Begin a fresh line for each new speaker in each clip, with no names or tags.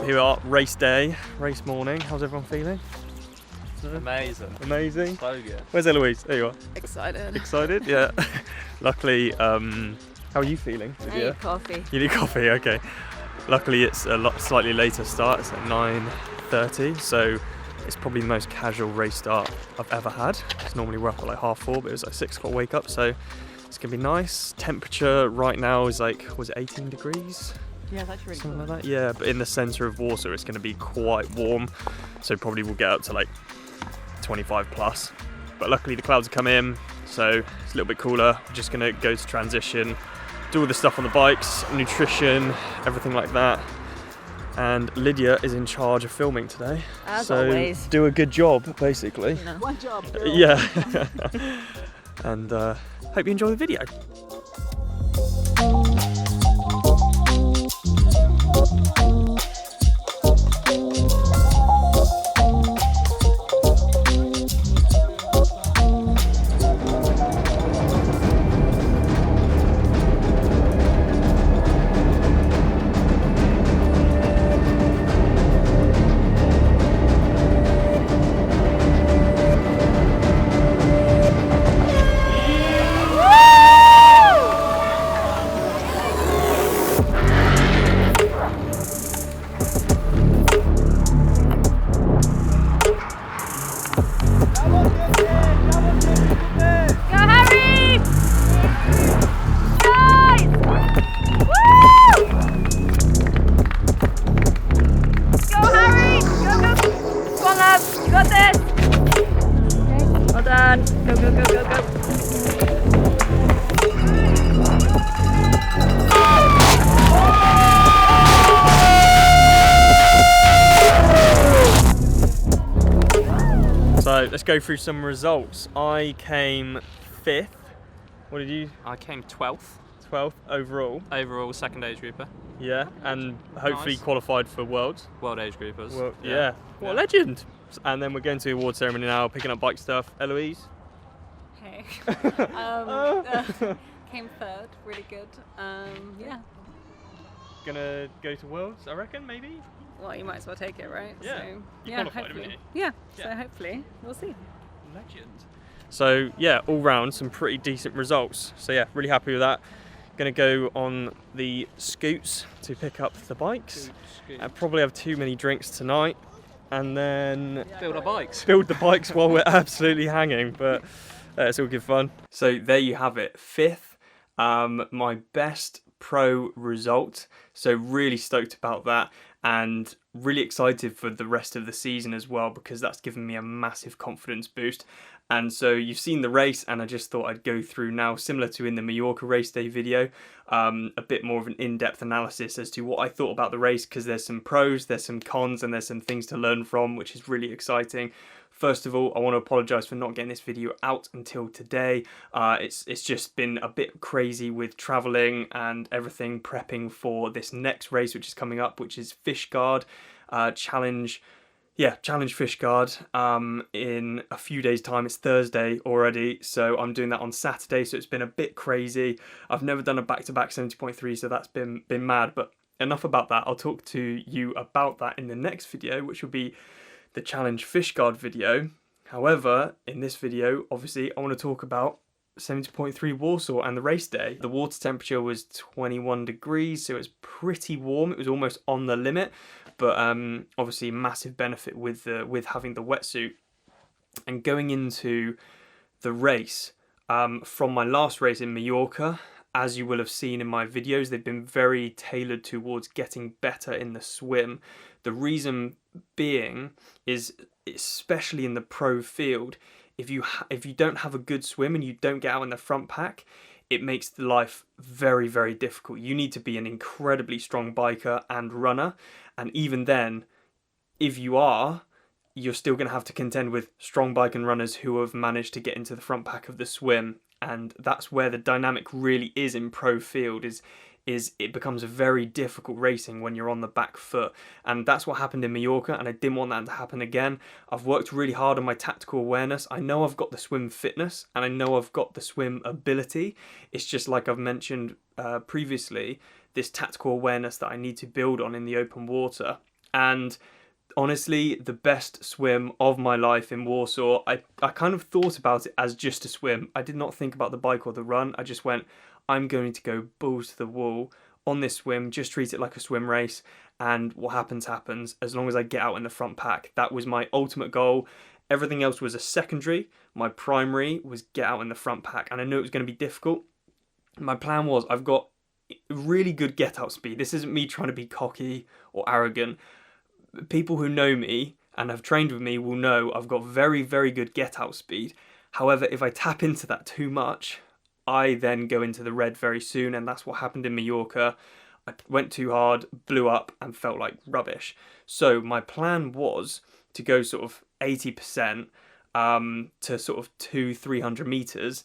here we are, race day, race morning. How's everyone feeling?
Amazing.
Amazing.
So good.
Where's Eloise? There you are.
Excited.
Excited? Yeah. Luckily, how are you feeling?
I need coffee.
You need coffee, okay. Luckily it's a slightly later start, it's at 9:30, so it's probably the most casual race start I've ever had. It's normally we're up at like 4:30, but it was like 6 o'clock wake up, so it's gonna be nice. Temperature right now is like, was it 18 degrees?
Yeah, that's really
Something
cool.
like that. Yeah, but in the centre of Warsaw it's gonna be quite warm, so probably we'll get up to like 25 plus. But luckily the clouds have come in, so it's a little bit cooler. We're just gonna go to transition, do all the stuff on the bikes, nutrition, everything like that. And Lydia is in charge of filming today.
As
so
always.
Do a good job, basically.
You know.
One job, girl.
Yeah. And hope you enjoy the video. So let's go through some results. I came 5th. What did you?
I came 12th
12th overall.
overall, second age grouper,
Yeah, and hopefully
Nice.
qualified for Worlds.
world age groupers.
Well, yeah. What a legend! And then we're going to the award ceremony now, picking up bike stuff. Eloise?
Hey. Came third, really good. Yeah.
Gonna go to Worlds, I reckon, maybe?
Well, you might as well take it, right?
Yeah.
So,
You
yeah,
qualified,
hopefully.
haven't
Yeah.
Yeah.
So hopefully we'll see.
Legend. So yeah, all round some pretty decent results. So yeah, really happy with that. Gonna go on the scoots to pick up the bikes. I probably have too many drinks tonight, and then
Build our bikes.
build the bikes while we're absolutely hanging. But it's all good fun. So there you have it, 5th. My best pro result. So really stoked about that, and really excited for the rest of the season as well, because that's given me a massive confidence boost. And so you've seen the race, and I just thought I'd go through now, similar to in the Mallorca race day video, a bit more of an in-depth analysis as to what I thought about the race, because there's some pros, there's some cons, and there's some things to learn from, which is really exciting. First of all, I want to apologise for not getting this video out until today. It's just been a bit crazy with travelling and everything, prepping for this next race which is coming up, which is Fishguard Challenge. Yeah, Challenge Fishguard in a few days' time. It's Thursday already, so I'm doing that on Saturday, so it's been a bit crazy. I've never done a back-to-back 70.3, so that's been mad, but enough about that. I'll talk to you about that in the next video, which will be the Challenge Fishguard video. However, in this video, obviously, I want to talk about 70.3 Warsaw and the race day. The water temperature was 21 degrees, so it was pretty warm. It was almost on the limit, but obviously massive benefit with having the wetsuit. And going into the race, from my last race in Mallorca, as you will have seen in my videos, they've been very tailored towards getting better in the swim. The reason being is, especially in the pro field, if you don't have a good swim and you don't get out in the front pack, it makes the life very, very difficult. You need to be an incredibly strong biker and runner, and even then, if you are, you're still going to have to contend with strong bike and runners who have managed to get into the front pack of the swim. And that's where the dynamic really is in pro field, is it becomes a very difficult racing when you're on the back foot. And that's what happened in Mallorca, and I didn't want that to happen again. I've worked really hard on my tactical awareness. I know I've got the swim fitness, and I know I've got the swim ability. It's just like I've mentioned previously, this tactical awareness that I need to build on in the open water. And honestly, the best swim of my life in Warsaw. I kind of thought about it as just a swim. I did not think about the bike or the run. I just went, I'm going to go balls to the wall on this swim, just treat it like a swim race, and what happens, happens, as long as I get out in the front pack. That was my ultimate goal. Everything else was a secondary. My primary was get out in the front pack, and I knew it was going to be difficult. My plan was, I've got really good get out speed. This isn't me trying to be cocky or arrogant. People who know me and have trained with me will know I've got very, very good get out speed. However, if I tap into that too much, I then go into the red very soon, and that's what happened in Mallorca. I went too hard, blew up, and felt like rubbish. So my plan was to go sort of 80% to sort of 200-300 meters,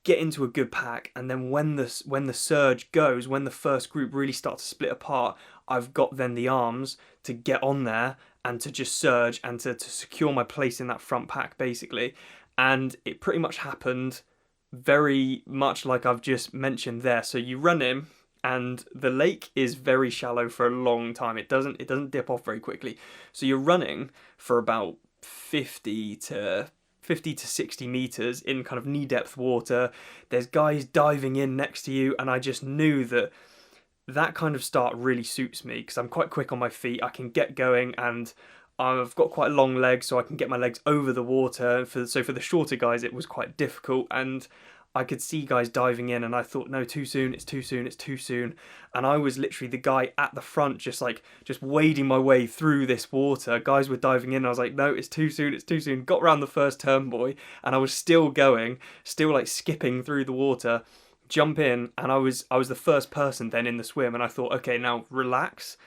get into a good pack, and then when the surge goes, when the first group really starts to split apart, I've got then the arms to get on there and to just surge and to secure my place in that front pack, basically. And it pretty much happened very much like I've just mentioned there. So you run in, and the lake is very shallow for a long time. It doesn't dip off very quickly. So you're running for about 50 to 60 meters in kind of knee depth water. There's guys diving in next to you, and I just knew that kind of start really suits me because I'm quite quick on my feet. I can get going, and I've got quite long legs, so I can get my legs over the water. So for the shorter guys, it was quite difficult, and I could see guys diving in, and I thought, no, too soon, it's too soon, it's too soon. And I was literally the guy at the front, just wading my way through this water. Guys were diving in, and I was like, no, it's too soon, it's too soon. Got around the first turn, boy, and I was still going, still like skipping through the water, jump in, and I was the first person then in the swim, and I thought, okay, now relax,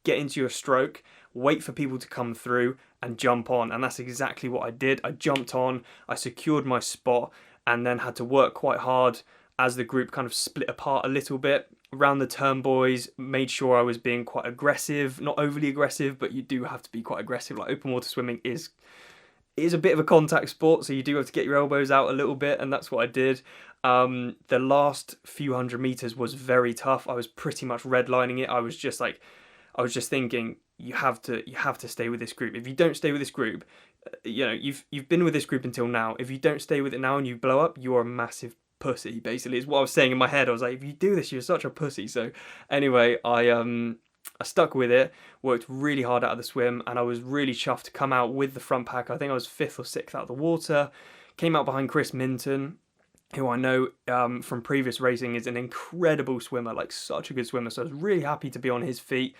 get into your stroke, wait for people to come through and jump on. And that's exactly what I did. I jumped on, I secured my spot, and then had to work quite hard as the group kind of split apart a little bit. Around the turn, boys, made sure I was being quite aggressive, not overly aggressive, but you do have to be quite aggressive. Like, open water swimming is a bit of a contact sport, so you do have to get your elbows out a little bit, and that's what I did. The last few hundred meters was very tough. I was pretty much redlining it. I was just thinking, you have to stay with this group. If you don't stay with this group, you've been with this group until now. If you don't stay with it now and you blow up, you're a massive pussy, basically, is what I was saying in my head. I was like, if you do this, you're such a pussy. So anyway, I stuck with it, worked really hard out of the swim, and I was really chuffed to come out with the front pack. I think I was 5th or 6th out of the water. Came out behind Chris Minton, who I know from previous racing is an incredible swimmer, like such a good swimmer. So I was really happy to be on his feet.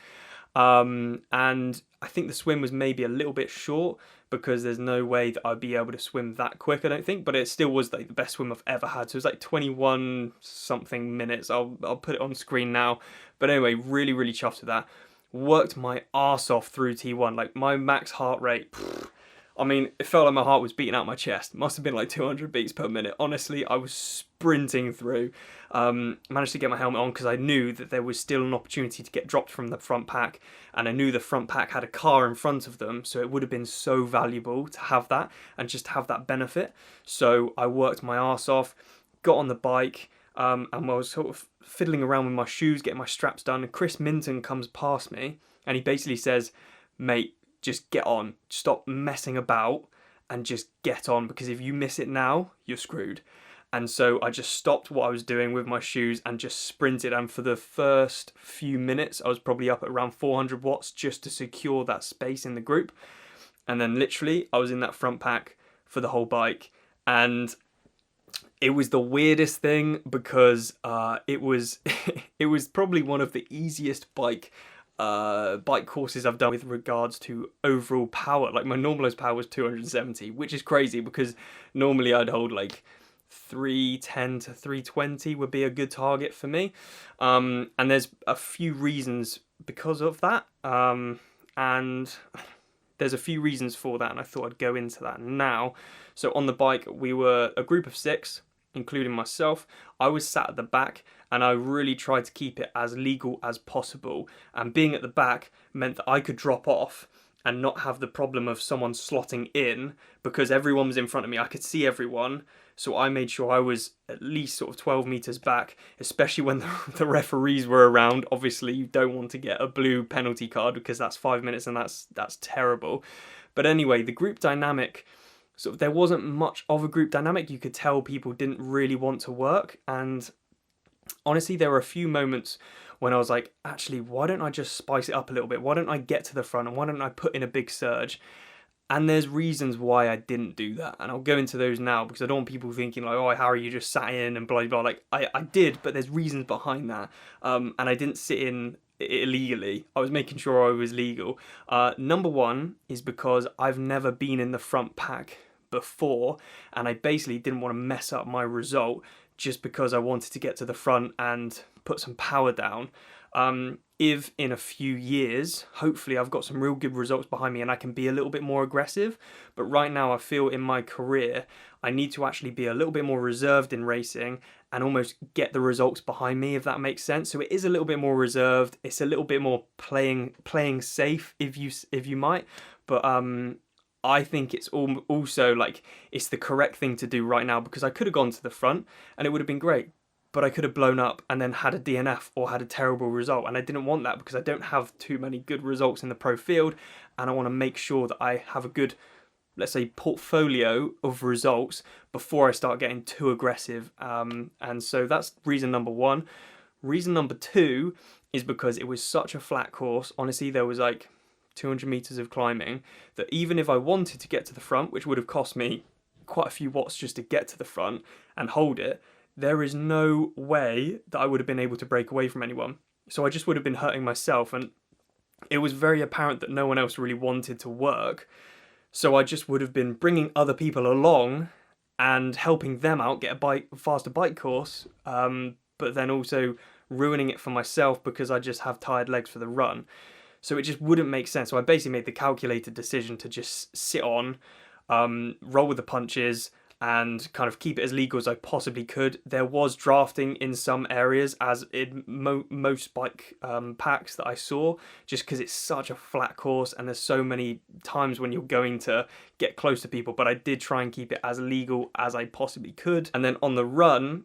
And I think the swim was maybe a little bit short because there's no way that I'd be able to swim that quick, I don't think, but it still was like the best swim I've ever had. So it was like 21 something minutes. I'll put it on screen now. But anyway, really, really chuffed with that. Worked my arse off through T1, like my max heart rate. I mean, it felt like my heart was beating out my chest. Must have been like 200 beats per minute. Honestly, I was sprinting through. Managed to get my helmet on because I knew that there was still an opportunity to get dropped from the front pack. And I knew the front pack had a car in front of them. So it would have been so valuable to have that and just have that benefit. So I worked my arse off, got on the bike, and I was sort of fiddling around with my shoes, getting my straps done. And Chris Minton comes past me and he basically says, mate, just get on, stop messing about and just get on, because if you miss it now, you're screwed. And so I just stopped what I was doing with my shoes and just sprinted. And for the first few minutes, I was probably up at around 400 watts just to secure that space in the group. And then literally I was in that front pack for the whole bike. And it was the weirdest thing because it was it was probably one of the easiest bike courses I've done with regards to overall power. Like my normalized power was 270, which is crazy because normally I'd hold like 310 to 320 would be a good target for me. And there's a few reasons because of that. And there's a few reasons for that, and I thought I'd go into that now. So on the bike, we were a group of 6, including myself. I was sat at the back, and I really tried to keep it as legal as possible. And being at the back meant that I could drop off and not have the problem of someone slotting in, because everyone was in front of me. I could see everyone. So I made sure I was at least sort of 12 meters back, especially when the referees were around. Obviously, you don't want to get a blue penalty card because that's 5 minutes and that's terrible. But anyway, the group dynamic, sort of, there wasn't much of a group dynamic. You could tell people didn't really want to work. And honestly, there were a few moments when I was like, actually, why don't I just spice it up a little bit? Why don't I get to the front and why don't I put in a big surge? And there's reasons why I didn't do that. And I'll go into those now because I don't want people thinking like, oh, Harry, you just sat in and blah, blah. Like, I did, but there's reasons behind that. And I didn't sit in illegally. I was making sure I was legal. Number one is because I've never been in the front pack before. And I basically didn't want to mess up my result just because I wanted to get to the front and put some power down. If in a few years, hopefully I've got some real good results behind me and I can be a little bit more aggressive. But right now I feel in my career, I need to actually be a little bit more reserved in racing and almost get the results behind me, if that makes sense. So it is a little bit more reserved. It's a little bit more playing safe, if you might. But I think it's also like it's the correct thing to do right now, because I could have gone to the front and it would have been great. But I could have blown up and then had a DNF or had a terrible result. And I didn't want that because I don't have too many good results in the pro field. And I want to make sure that I have a good, let's say, portfolio of results before I start getting too aggressive. And so that's reason number one. Reason number two is because it was such a flat course. Honestly, there was like 200 meters of climbing that even if I wanted to get to the front, which would have cost me quite a few watts just to get to the front and hold it, there is no way that I would have been able to break away from anyone. So I just would have been hurting myself, and it was very apparent that no one else really wanted to work. So I just would have been bringing other people along and helping them out get a faster bike course, but then also ruining it for myself because I just have tired legs for the run. So it just wouldn't make sense. So I basically made the calculated decision to just sit on, roll with the punches, and kind of keep it as legal as I possibly could. There was drafting in some areas, as in most bike packs that I saw, just because it's such a flat course and there's so many times when you're going to get close to people. But I did try and keep it as legal as I possibly could. And then on the run,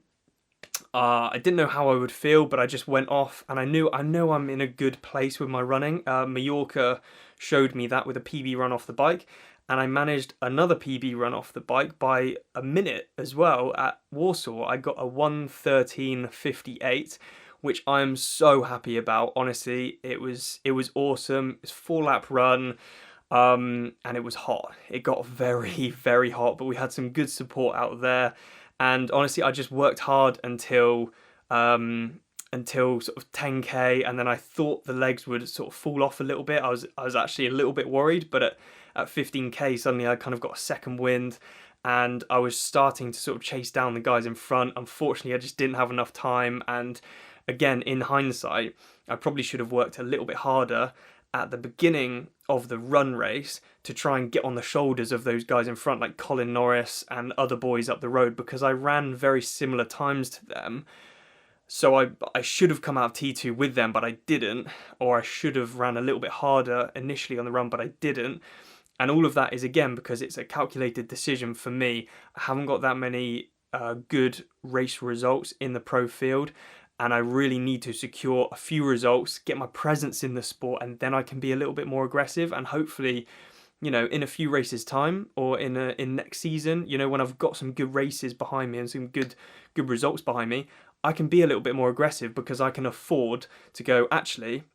I didn't know how I would feel, but I just went off, and I know I'm in a good place with my running. Mallorca showed me that with a PB run off the bike. And I managed another PB run off the bike by a minute as well at Warsaw. I got a 1:13:58, which I'm so happy about. Honestly, it was awesome. It's a 4-lap run, and it was hot. It got very, very hot, but we had some good support out there. And honestly, I just worked hard until sort of 10k, and then I thought the legs would sort of fall off a little bit. I was actually a little bit worried, but at 15k suddenly I kind of got a second wind and I was starting to sort of chase down the guys in front. Unfortunately, I just didn't have enough time, and again, in hindsight, I probably should have worked a little bit harder at the beginning of the run race to try and get on the shoulders of those guys in front, like Colin Norris and other boys up the road, because I ran very similar times to them. So I should have come out of T2 with them, but I didn't. Or I should have ran a little bit harder initially on the run, but I didn't. And all of that is, again, because it's a calculated decision for me. I haven't got that many good race results in the pro field, and I really need to secure a few results, get my presence in the sport, and then I can be a little bit more aggressive. And hopefully, you know, in a few races time, or in next season, you know, when I've got some good races behind me and some good results behind me, I can be a little bit more aggressive, because I can afford to go, actually,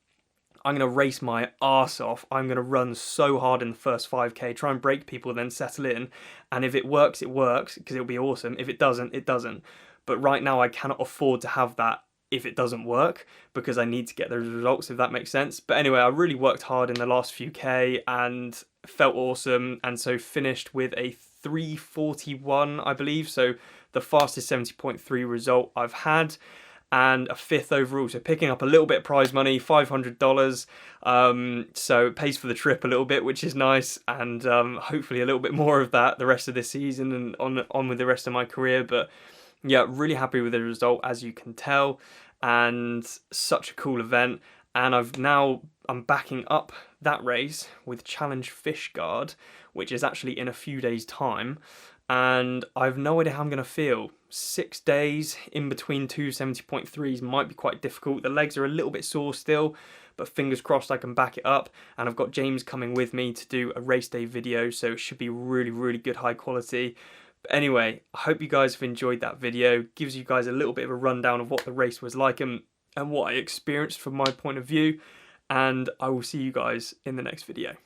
I'm going to race my arse off. I'm going to run so hard in the first 5k, try and break people, then settle in. And if it works, it works, because it'll be awesome. If it doesn't, it doesn't. But right now, I cannot afford to have that if it doesn't work, because I need to get those results, if that makes sense. But anyway, I really worked hard in the last few k and felt awesome. And so finished with a 3:41, I believe. So the fastest 70.3 result I've had, and a 5th overall. So picking up a little bit of prize money, $500. So it pays for the trip a little bit, which is nice. And hopefully a little bit more of that the rest of this season and on with the rest of my career. But yeah, really happy with the result, as you can tell. And such a cool event. and I'm backing up that race with Challenge Fishguard, which is actually in a few days' time, and I've no idea how I'm going to feel. 6 days in between two 70.3s might be quite difficult. The legs are a little bit sore still, but fingers crossed I can back it up. And I've got James coming with me to do a race day video, so it should be really, really good, high quality. But anyway, I hope you guys have enjoyed that video. Gives you guys a little bit of a rundown of what the race was like and what I experienced from my point of view. And I will see you guys in the next video.